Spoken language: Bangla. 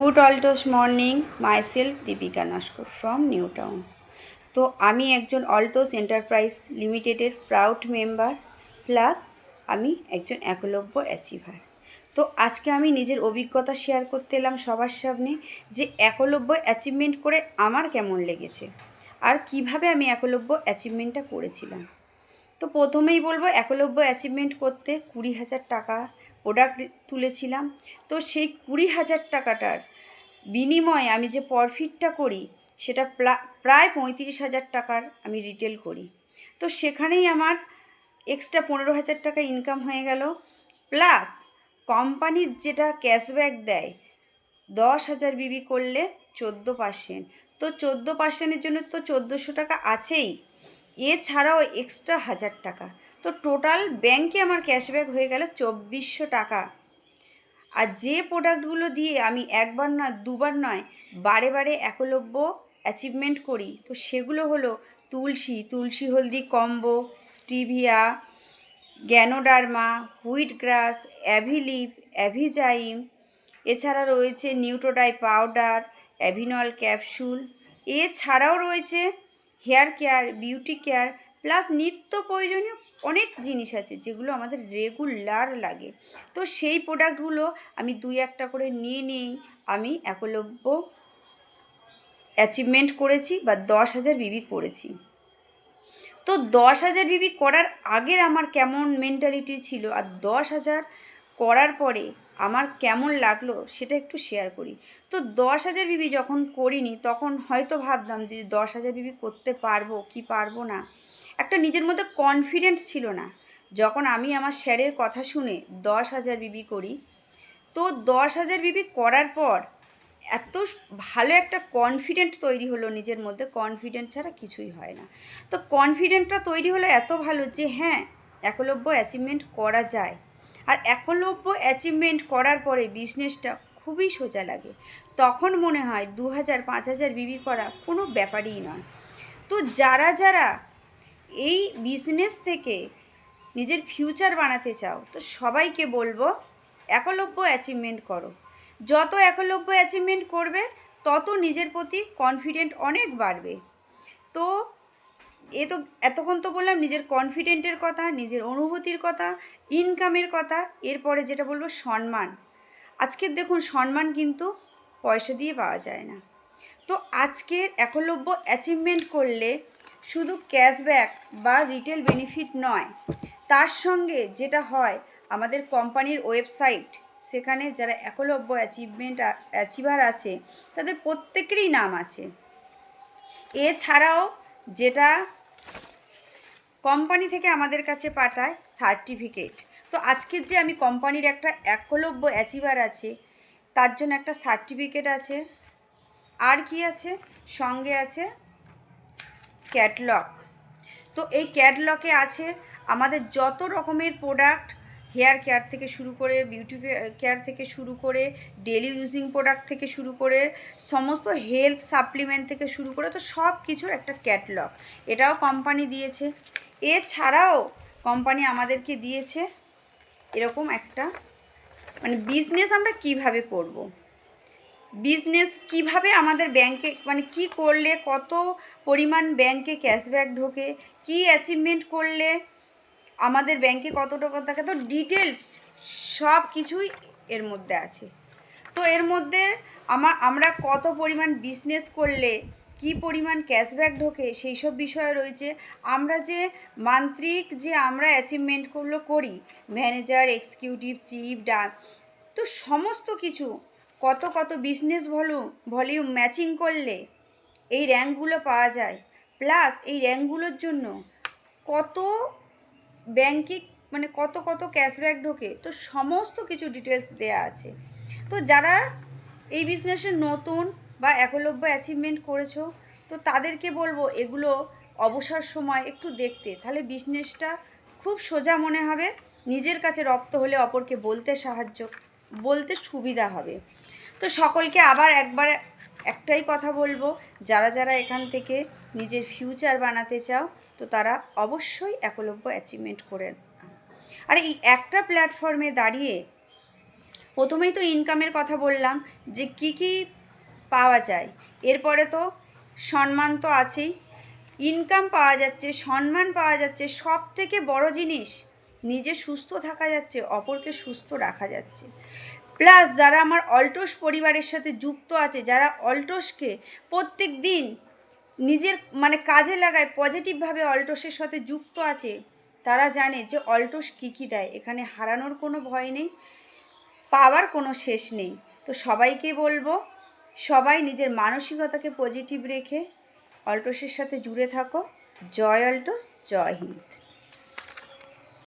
Good Altos morning, myself Deepika Naskar from New Town. তো আমি একজন অলটোস এন্টারপ্রাইজ লিমিটেডের প্রাউড মেম্বার, প্লাস আমি একজন একলব্য অ্যাচিভার। তো আজকে আমি নিজের অভিজ্ঞতা শেয়ার করতে এলাম সবার সামনে, যে একলব্য অ্যাচিভমেন্ট করে আমার কেমন লেগেছে আর কিভাবে আমি একলব্য অ্যাচিভমেন্টটা করেছিলাম। তো প্রথমেই বলবো, একলব্য অ্যাচিভমেন্ট করতে 20,000 টাকা প্রোডাক্ট তুলেছিলাম। তো সেই 20,000 টাকাটার বিনিময়ে আমি যে প্রফিটটা করি সেটা প্রায় 35,000 টাকার আমি রিটেল করি। তো সেখানেই আমার এক্সট্রা 15,000 টাকা ইনকাম হয়ে গেল। প্লাস কোম্পানির যেটা ক্যাশব্যাক দেয় 10,000 বিবি করলে 14%। তো 14%-এর জন্য তো 1400 টাকা আছেই, এছাড়াও এক্সট্রা 1,000 টাকা। তো টোটাল ব্যাংকে আমার ক্যাশব্যাক হয়ে গেল 2,400 টাকা। আর যে প্রোডাক্টগুলো দিয়ে আমি একবার না দুবার নয়, বারে বারে একলব্য অ্যাচিভমেন্ট করি, তো সেগুলো হলো Tulsi Haldi combo, stevia, ganoderma, wheat grass, Avilip, Avizyme, এছাড়া রয়েছে নিউট্রোডাই পাউডার, অ্যাভিনল ক্যাপসুল, এছাড়াও রয়েছে hair care, beauty care, plus নিত্য প্রয়োজনীয় অনেক জিনিস আছে যেগুলো আমাদের রেগুলার লাগে। তো সেই প্রোডাক্টগুলো আমি দুই একটা করে নিয়েই আমি একলব্য অ্যাচিভমেন্ট করেছি বা 10,000 বিবি করেছি। তো 10,000 বিবি করার আগের আমার কেমন মেন্টালিটি ছিল আর 10,000 করার পরে আমার কেমন লাগলো সেটা একটু শেয়ার করি। তো 10,000 বিবি যখন করিনি তখন হয়তো ভাবতাম যে 10,000 বিবি করতে পারবো কি পারবো না, একটা নিজের মধ্যে কনফিডেন্স ছিল না। যখন আমি আমার স্যারের কথা শুনে 10,000 বিবি করি, তো 10,000 বিবি করার পর এত ভালো একটা কনফিডেন্ট তৈরি হলো নিজের মধ্যে, কনফিডেন্ট ছাড়া কিছুই হয় না। তো কনফিডেন্টটা তৈরি হলো এত ভালো যে হ্যাঁ, একলব্য অ্যাচিভমেন্ট করা যায়। আর একলব্য অ্যাচিভমেন্ট করার পরে বিজনেসটা খুবই সোজা লাগে। তখন মনে হয় 2,000 5,000 বিবি করা কোনো ব্যাপারই নয়। তো যারা যারা এই বিজনেস থেকে নিজের ফিউচার বানাতে চাও, তো সবাইকে বলবো একলব্য অ্যাচিভমেন্ট করো। যত একলব্য অ্যাচিভমেন্ট করবে তত নিজের প্রতি কনফিডেন্ট অনেক বাড়বে। তো তো এতক্ষণ তো বললাম নিজের কনফিডেন্টের কথা, নিজের অনুভূতির কথা, ইনকামের কথা। এরপরে যেটা বলবো, সম্মান। আজকের দেখুন, সম্মান কিন্তু পয়সা দিয়ে পাওয়া যায় না। তো আজকের একলব্য অ্যাচিভমেন্ট করলে শুধু ক্যাশব্যাক বা রিটেল বেনিফিট নয়, তার সঙ্গে যেটা হয়, আমাদের কোম্পানির ওয়েবসাইট, সেখানে যারা একলব্য অ্যাচিভার আছে তাদের প্রত্যেকেরই নাম আছে। এছাড়াও যেটা কোম্পানি থেকে আমাদের কাছে পাঠায় সার্টিফিকেট। তো আজকের যে আমি কোম্পানির একটা একলব্য অ্যাচিভার আছে, তার জন্য একটা সার্টিফিকেট আছে। আর কি আছে? সঙ্গে আছে ক্যাটলগ। তো এই ক্যাটলগে আছে আমাদের যত রকমের প্রোডাক্ট, হেয়ার কেয়ার থেকে শুরু করে, বিউটি কেয়ার থেকে শুরু করে, ডেলি ইউজিং প্রোডাক্ট থেকে শুরু করে, সমস্ত হেলথ সাপ্লিমেন্ট থেকে শুরু করে, তো সব কিছুর একটা ক্যাটলগ এটাও কোম্পানি দিয়েছে। এছাড়াও কোম্পানি আমাদেরকে দিয়েছে এরকম একটা, মানে বিজনেস আমরা কিভাবে করব, বিজনেস কিভাবে আমাদের ব্যাংকে, মানে কি করলে কত পরিমাণ ব্যাংকে ক্যাশব্যাক ঢোকে, কি অ্যাচিভমেন্ট করলে আমাদের ব্যাংকে কত টাকা থাকে, তো ডিটেলস সব কিছুই এর মধ্যে আছে। তো এর মধ্যে আমরা কত পরিমাণ বিজনেস করলে কি পরিমাণ ক্যাশব্যাক ঢোকে সেই সব বিষয় রয়েছে। আমরা যে মান্ত্রিক যে আমরা অ্যাচিভমেন্টগুলো করি, ম্যানেজার, এক্সিকিউটিভ, চিফ, তো সমস্ত কিছু কত কত বিজনেস ভলিউম ম্যাচিং করলে এই র্যাঙ্কগুলো পাওয়া যায়। প্লাস এই র্যাঙ্কগুলোর জন্য কত ব্যাংকে, মানে কত কত ক্যাশব্যাক ঢোকে, তো সমস্ত কিছু ডিটেলস দেয়া আছে। তো যারা এই বিজনেসে নতুন বা একলব্য অ্যাচিভমেন্ট করেছো, তো তাদেরকে বলবো এগুলো অবসর সময় একটু দেখতে, তাহলে বিজনেসটা খুব সোজা মনে হবে। নিজের কাছে রপ্ত হলে অপরকে বলতে সুবিধা হবে। তো সকলকে আবার একবার একটাই কথা বলবো, যারা যারা এখান থেকে নিজের ফিউচার বানাতে চাও, তো তারা অবশ্যই একলব্য অ্যাচিভমেন্ট করেন। আর এই একটা প্ল্যাটফর্মে দাঁড়িয়ে প্রথমেই তো ইনকামের কথা বললাম যে কি কি পাওয়া যায়, এরপরে তো সম্মান তো আছেই। ইনকাম পাওয়া যাচ্ছে, সম্মান পাওয়া যাচ্ছে, সব থেকে বড় জিনিস নিজে সুস্থ থাকা যাচ্ছে, অপরকে সুস্থ রাখা যাচ্ছে। প্লাস যারা আমার অলটোস পরিবারের সাথে যুক্ত আছে, যারা অলটোসকে প্রত্যেক দিন নিজের মানে কাজে লাগায়, পজিটিভভাবে অলটোসের সাথে যুক্ত আছে, তারা জানে যে অলটোস কী কী দেয়। এখানে হারানোর কোনো ভয় নেই, পাওয়ার কোনো শেষ নেই। তো সবাইকে বলবো, সবাই নিজের মানসিকতাকে পজিটিভ রেখে অলটোসের সাথে জুড়ে থাকো। জয় অলটোস, জয় হিন্দ।